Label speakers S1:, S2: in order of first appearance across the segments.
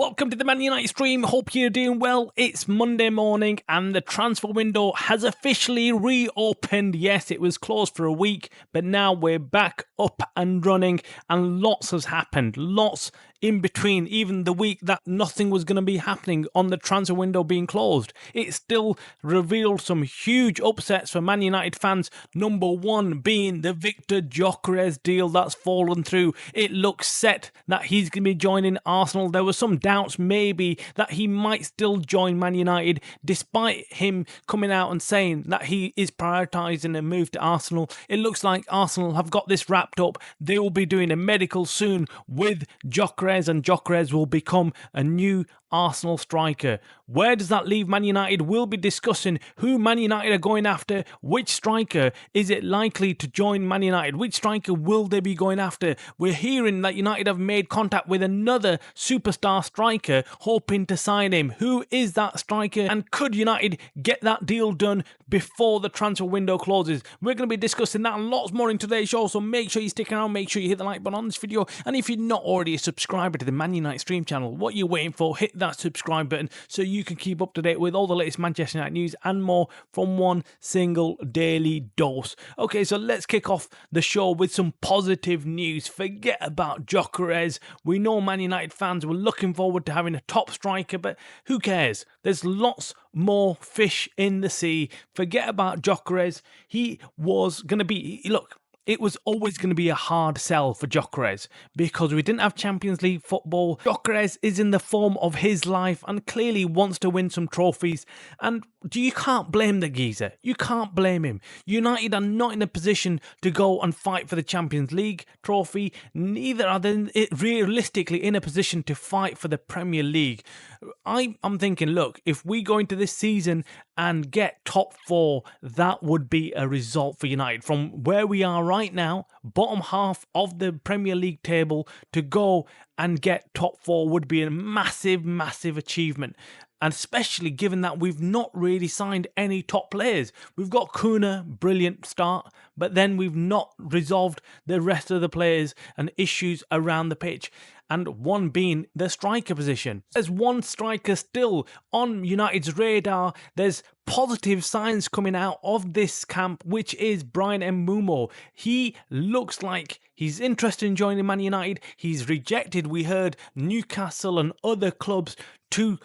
S1: Welcome to the Man United stream. Hope you're doing well. It's Monday morning and the transfer window has officially reopened. Yes, it was closed for a week, but now we're back up and running and lots has happened. Lots in between, even the week that nothing was going to be happening on the transfer window being closed. It still revealed some huge upsets for Man United fans. Number one being the Victor Gyökeres deal that's fallen through. It looks set that he's going to be joining Arsenal. There were some doubts maybe that he might still join Man United, despite him coming out and saying that he is prioritising a move to Arsenal. It looks like Arsenal have got this wrapped up. They will be doing a medical soon with Gyökeres, and Gyökeres will become a new Arsenal striker. Where does that leave Man United? We'll be discussing who Man United are going after. Which striker is it likely to join Man United? Which striker will they be going after? We're hearing that United have made contact with another superstar striker, hoping to sign him. Who is that striker? And could United get that deal done before the transfer window closes? We're going to be discussing that and lots more in today's show, so make sure you stick around, make sure you hit the like button on this video, and if you're not already a subscriber to the Man United stream channel, what are you waiting for? Hit that subscribe button so you can keep up to date with all the latest Manchester United news and more from one single daily dose. Okay, so let's kick off the show with some positive news. Forget about Gyökeres. We know Man United fans were looking forward to having a top striker, but who cares? There's lots more fish in the sea. Forget about Gyökeres. He was going to be, look, it was always going to be a hard sell for Gyökeres because we didn't have Champions League football. Gyökeres is in the form of his life and clearly wants to win some trophies. And you can't blame the geezer. You can't blame him. United are not in a position to go and fight for the Champions League trophy. Neither are they realistically in a position to fight for the Premier League. I'm thinking, look, if we go into this season and get top four, that would be a result for United. From where we are right now, bottom half of the Premier League table, to go and get top four would be a massive, massive achievement. And especially given that we've not really signed any top players. We've got Kuna, brilliant start, but then we've not resolved the rest of the players and issues around the pitch. And one being the striker position. There's one striker still on United's radar. There's positive signs coming out of this camp, which is Bryan Mbeumo. He looks like he's interested in joining Man United. He's rejected, we heard, Newcastle and other clubs to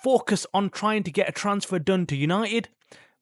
S1: focus on trying to get a transfer done to United.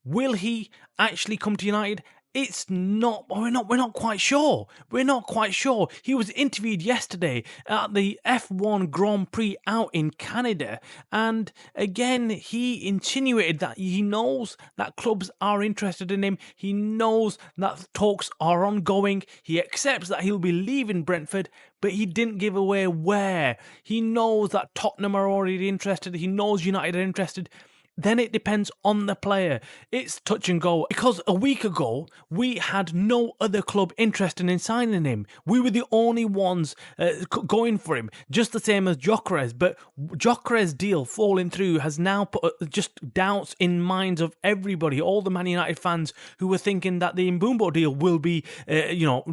S1: Will he actually come to United? It's not, we're not quite sure. We're not quite sure. He was interviewed yesterday at the F1 Grand Prix out in Canada. And again, he insinuated that he knows that clubs are interested in him. He knows that talks are ongoing. He accepts that he'll be leaving Brentford, but he didn't give away where. He knows that Tottenham are already interested. He knows United are interested. Then it depends on the player. It's touch and go. Because a week ago, we had no other club interested in signing him. We were the only ones going for him, just the same as Gyökeres. But Gyökeres' deal falling through has now put just doubts in minds of everybody, all the Man United fans who were thinking that the Mbeumo deal will be,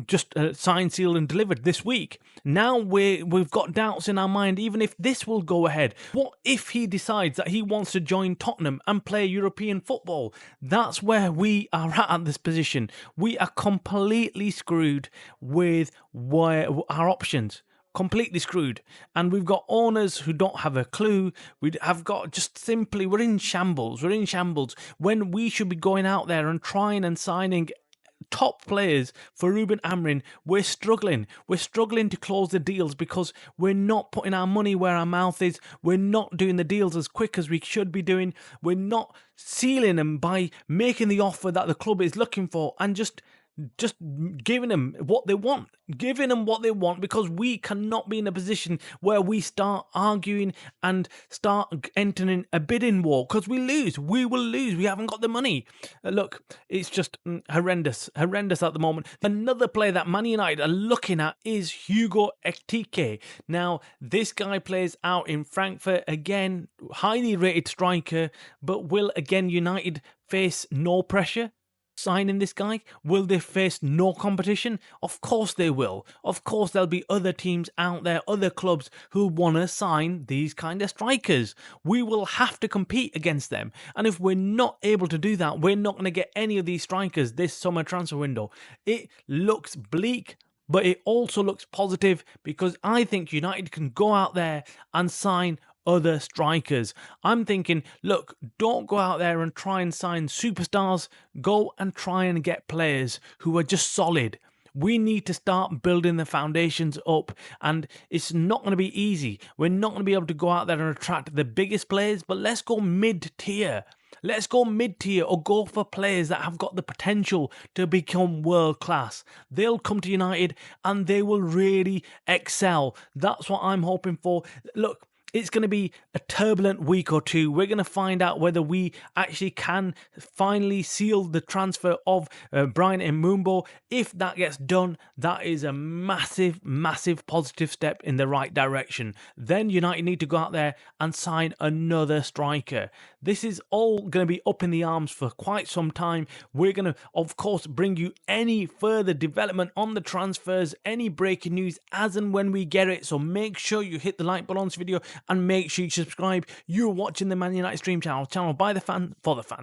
S1: just signed, sealed and delivered this week. Now we've got doubts in our mind, even if this will go ahead. What if he decides that he wants to join Tottenham and play European football? That's where we are at this position. We are completely screwed with our options. Completely screwed. And we've got owners who don't have a clue. We have got just simply, we're in shambles. We're in shambles when we should be going out there and trying and signing top players for Ruben Amorim. We're struggling. We're struggling to close the deals because we're not putting our money where our mouth is. We're not doing the deals as quick as we should be doing. We're not sealing them by making the offer that the club is looking for and just giving them what they want. Giving them what they want, because we cannot be in a position where we start arguing and start entering a bidding war, because we lose. We will lose. We haven't got the money. Look, it's just horrendous at the moment. Another player that Man United are looking at is Hugo Ekitike. Now, this guy plays out in Frankfurt. Again, highly rated striker, but will again United face no pressure? signing this guy? Will they face no competition? Of course they will. Of course there'll be other teams out there, other clubs who want to sign these kind of strikers. We will have to compete against them. And if we're not able to do that, we're not going to get any of these strikers this summer transfer window. It looks bleak, but it also looks positive because I think United can go out there and sign other strikers. I'm thinking, look, don't go out there and try and sign superstars. Go and try and get players who are just solid. We need to start building the foundations up, and it's not going to be easy. We're not going to be able to go out there and attract the biggest players, but let's go mid-tier. Let's go mid-tier or go for players that have got the potential to become world class. They'll come to United and they will really excel. That's what I'm hoping for. Look, it's going to be a turbulent week or two. We're going to find out whether we actually can finally seal the transfer of Brian Mbeumo. If that gets done, that is a massive, massive positive step in the right direction. Then United need to go out there and sign another striker. This is all going to be up in the arms for quite some time. We're going to, of course, bring you any further development on the transfers, any breaking news as and when we get it. So make sure you hit the like button on this video and make sure you subscribe. You're watching the Man United Stream channel by the fan, for the fan.